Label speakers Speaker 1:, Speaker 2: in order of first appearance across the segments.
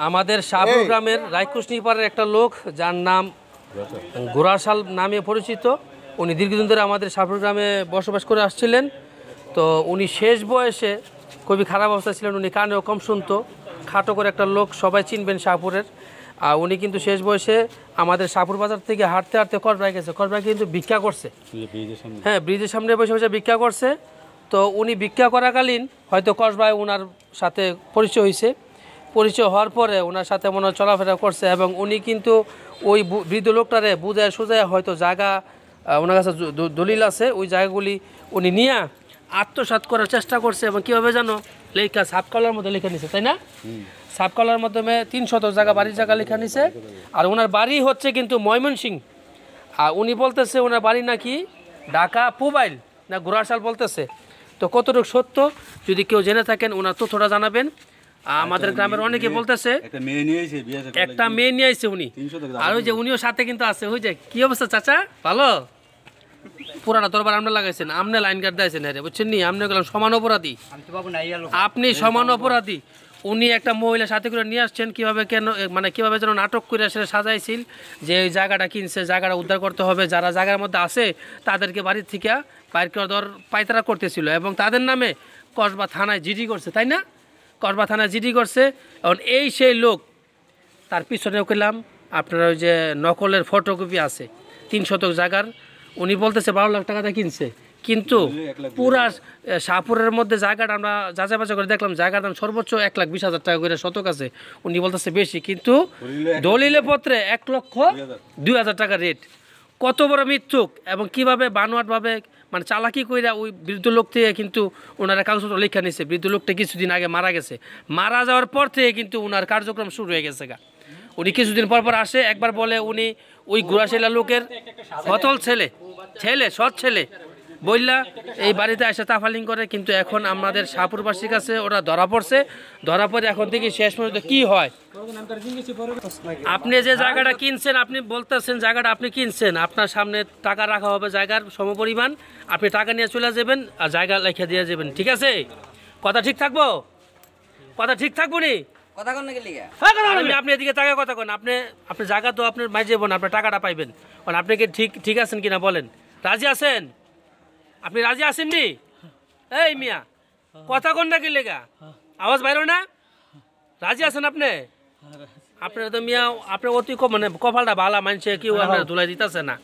Speaker 1: আমাদের শাহপুর গ্রামের রায়কুশনি পাড়ার একটা লোক যার নাম গোরাশাল নামে পরিচিত। উনি দীর্ঘদিন ধরে আমাদের শাহপুর গ্রামে বসবাস করে আসছিলেন। তো উনি শেষ বয়সে খুবই খারাপ অবস্থা ছিলেন, উনি কানেও কম শুনতো, খাটো করে একটা লোক, সবাই চিনবেন শাহপুরের। আর উনি কিন্তু শেষ বয়সে আমাদের শাহপুর বাজার থেকে হাঁটতে হাঁটতে করবায় গেছে, করবায় কিন্তু ভিক্ষা করছে। হ্যাঁ, ব্রিজের সামনে বসে বসে ভিক্ষা করছে। তো উনি ভিক্ষা করাকালীন হয়তো কসবায় ওনার সাথে পরিচয় হয়েছে, পরিচয় হওয়ার পরে ওনার সাথে মনে হয় চলাফেরা করছে এবং উনি কিন্তু ওই বৃদ্ধ লোকটারে বুঝায় সুজায় হয়তো জায়গা ওনার কাছে দলিল আছে, ওই জায়গাগুলি উনি নিয়ে আত্মসাৎ করার চেষ্টা করছে এবং কীভাবে জানো লেখা সাব কলার মধ্যে লেখা নিছে, তাই না? সাব কলার মাধ্যমে 300 জায়গা বাড়ির জায়গা লেখা নিছে। আর ওনার বাড়ি হচ্ছে কিন্তু ময়মনসিংহ। আর উনি বলতেছে ওনার বাড়ি নাকি ঢাকা পুবাইল না গোরাশাল বলতেছে। তো কতটুকু সত্য যদি কেউ জেনে থাকেন ওনার তথ্যটা জানাবেন। আমাদের গ্রামের অনেকে বলতেছে একটা মেয়ে নিয়ে আইছে উনি, আর ওই যে উনিও সাথে কিন্তু আছে। ওই যে কি অবস্থা চাচা, ভালো? পুরানা দরবার আপনি লাগাইছেন, আপনি লাইন গার্ড দিয়েছেন, আরে বুঝছেন নি? আপনি গেলাম সমান অপরাধী, আপনি সমান অপরাধী। উনি একটা মহিলা সাথে করে নিয়ে আসছেন, কীভাবে কেন মানে কীভাবে যেন নাটক করে আসলে সাজাইছিল যে এই জায়গাটা কিনছে, জায়গাটা উদ্ধার করতে হবে, যারা জায়গার মধ্যে আছে তাদেরকে বাড়ির থেকে বাইর করে দেওয়ার পায়তারা করতেছিল এবং তাদের নামে কসবা থানায় জিডি করছে, তাই না? কসবা থানায় জিডি করছে। এবং এই সেই লোক, তার পিছনেও পেলাম আপনার ওই যে নকলের ফটোকপি আছে 300 জায়গার। উনি বলতেছে 12 লাখ টাকাতে কিনছে, কিন্তু পুরা শাহপুরের মধ্যে জায়গাটা আমরা যাচাই বাছাই করে দেখলাম জায়গার দাম সর্বোচ্চ 1,20,000 টাকা করে শতক আছে। উনি বলতেছে বেশি, কিন্তু দলিলে পত্রে 1,02,000 টাকা রেট। কত বড় মিথ্যুক এবং কীভাবে বানোয়াটভাবে মানে চালাকি কইরা ওই বৃদ্ধ লোক থেকে কিন্তু ওনারা কাগজপত্র লেখা নিছে। বৃদ্ধ লোকটা কিছুদিন আগে মারা গেছে, মারা যাওয়ার পর থেকে কিন্তু ওনার কার্যক্রম শুরু হয়ে গেছে গা। উনি কিছুদিন পর পর আসে, একবার বলে উনি ওই গোরাশালা লোকের হতল ছেলে, সৎ ছেলে বললা এই বাড়িতে এসে তাফালিং করে। কিন্তু এখন আমাদের শাহপুরবাসীর কাছে ওরা ধরা পড়ছে, ধরা পড়ে এখন থেকে শেষ পর্যন্ত কি হয়। আপনি যে জায়গাটা কিনছেন, আপনি বলতেছেন জায়গাটা আপনি কিনছেন, আপনার সামনে টাকা রাখা হবে জায়গার সমপরিমাণ, আপনি টাকা নিয়ে চলে যাবেন আর জায়গা লেখা দিয়ে যাবেন, ঠিক আছে? কথা ঠিক থাকবো? কথা ঠিক থাকবো নি? আপনি এদিকে টাকা কথা কেন? আপনি জায়গা তো আপনার মাই যাবেন, আপনার টাকাটা পাইবেন। আপনি কি ঠিক আছেন কিনা বলেন? রাজি আছেন? আপনি রাজি আছেন নি? এই মিয়া কথা কোন না কি লেগা আওয়াজ বাইরো না? রাজি আছেন আপনি? আপনার তো মিয়া আপনার অতি মানে কপালটা ভালা, মানছে কেউ আপনার ধুলাই দিতেছে না।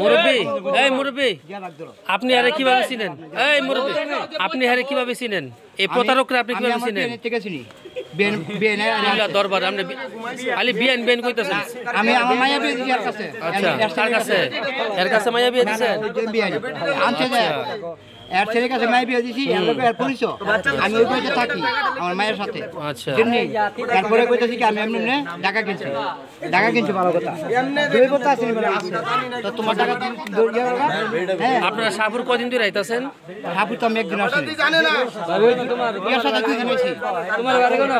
Speaker 1: মুরব্বী, এই মুরব্বী আপনি আরে কিভাবে চিনেন? এই মুরব্বী আপনি আরে কিভাবে চিনেন? এই প্রতারকরা আপনি কিভাবে চিনেন? দরবার আপনি খালি বিয়ান বিয়ান কইতেছেন।
Speaker 2: আমি আমার মাইয়া বিয়ে দিছি এর কাছে।
Speaker 1: আচ্ছা, কার কাছে? এর কাছে মাইয়া বিয়ে দিছেন?
Speaker 2: এর ছেলের কাছে মাইয়া বিয়ে দিছি, এর পরিচয় আমি ওই বাড়িতে থাকি আমার মায়ের সাথে।
Speaker 1: আচ্ছা,
Speaker 2: তারপরে কইতাছি কি আমি এমনি টাকা কিনছি, টাকা কিনছি, ভালো কথা দুই কথা আছে তো তোমার টাকা হ্যাঁ।
Speaker 1: আপনারা শাহপুর কদিন ধরে আইতাছেন?
Speaker 2: শাহপুর তো আমি একদিন আসি, তোমার বিয়ের সাথে তুই জানাইছি তোমার বাড়ি কোন?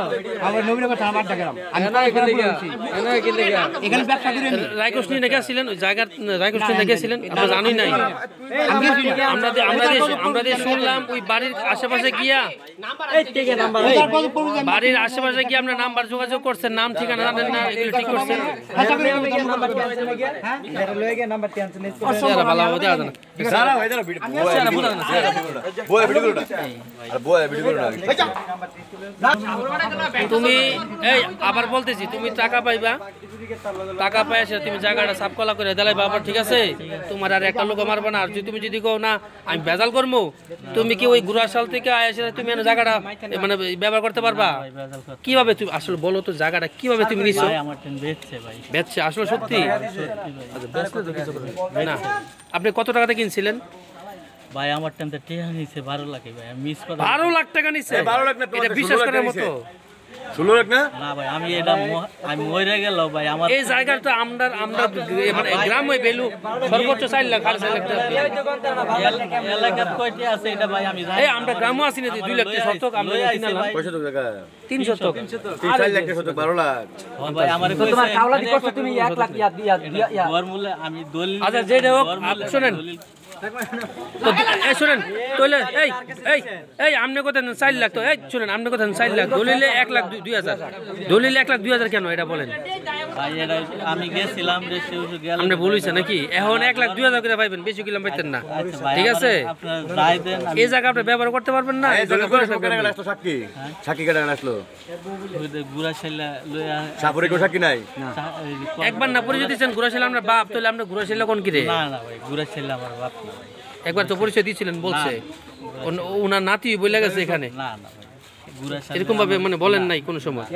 Speaker 2: আমার নবীন কথা আমার ডাকলাম আমি এখানে ব্যবসা করি। আমি
Speaker 1: রায়কুশনি নাকি ছিলেন ওই জায়গা? রায়কুশনি নাকি ছিলেন? আমরা জানি নাই। আমরা শুনলাম ওই বাড়ির আশেপাশে গিয়া বাড়ির আশেপাশে গিয়ে আপনার নাম্বার যোগাযোগ করছেন, নাম ঠিকানা জানেন না, এগুলো ঠিক করছেন? তুমি এই আবার বলতেছি, তুমি টাকা পাইবা, টাকা পাই আসে তুমি জায়গাটা সাফ কলা করে দিলাই বাবা, ঠিক আছে? তোমার আর একটা লোক মারবে না। আর তুমি যদি কও না আমি ভেজাল করবো, তুমি কি ওই গোরাশাল থেকে আসে তুমি জায়গাটা মানে ব্যবহার করতে পারবা? কিভাবে তুমি আসলে বলো তো জায়গাটা কিভাবে তুমি নিছো? বেচছে আসলে সত্যি না? আপনি কত টাকাতে কিনছিলেন
Speaker 3: ভাই? আমার টাইমটা টাকা নিছে 12 লাখ ভাই। আমি মিস করে
Speaker 1: 12 লাখ টাকা নিছে? 12 লাখ না, এটা বিশ্বাস করার মতো
Speaker 3: 16 লাখ না? না ভাই, আমি এটা আমি মরে গেল ভাই। আমার
Speaker 1: এই জায়গাটা আমরা মানে গ্রাম ওই ভ্যালু সর্বোচ্চ 4 লাখ 4 লাখ টাকা।
Speaker 3: এলাকার কয়টি আছে এটা ভাই আমি জানি।
Speaker 1: এই আমরা গ্রামও আছি না 2 লাখ টাকা শতক, আমরা কিনলাম
Speaker 3: 600 টাকা
Speaker 1: 300 টাকা
Speaker 3: 4 লাখ টাকা শতক 12 লাখ। ভাই আমার কইছে তোমার কাওলা দি করছ তুমি 1 লাখ ইয়া ওর মূল্যে আমি দলিল।
Speaker 1: আচ্ছা যেটা হোক শুনেন, তো এই শুনেন তাহলে এই এই এই আপনি কথা 4 লাখ তো এই শুনেন আপনি কথা 4 লাখ দলিলে 1,02,000 দলিলে 1,02,000 কেন এটা বলেন
Speaker 3: ভাই এটা আমি গেছিলাম রেসে উঠে গেল
Speaker 1: আপনি বলেছেন নাকি এখন 1,02,000 করে পাইবেন বেশি কিলো পাইতেন না ঠিক আছে
Speaker 3: আপনার রায় দেন
Speaker 1: এই জায়গা আপনি ব্যবহার করতে পারবেন না এই জায়গা
Speaker 4: সাক্ষী সাক্ষী কেটে আসলো
Speaker 3: গুড়া ছেলে লইয়া
Speaker 4: সাপুরে কেউ সাক্ষী নাই
Speaker 1: একবার না পরিচয় দিয়েছেন ঘুরাশিলা আমরা বাপ তাহলে আমরা ঘুরাশিলা কোন কি রে
Speaker 3: না না ভাই গুড়া ছেলে আমার বাপ না ভাই।
Speaker 1: একবার তো পরিচয় দিয়েছিলেন বলছে ওনার নাতি বলে গেছে এখানে
Speaker 3: না না ভাই গুড়া
Speaker 1: এরকম ভাবে মানে বলেন নাই কোনো সময়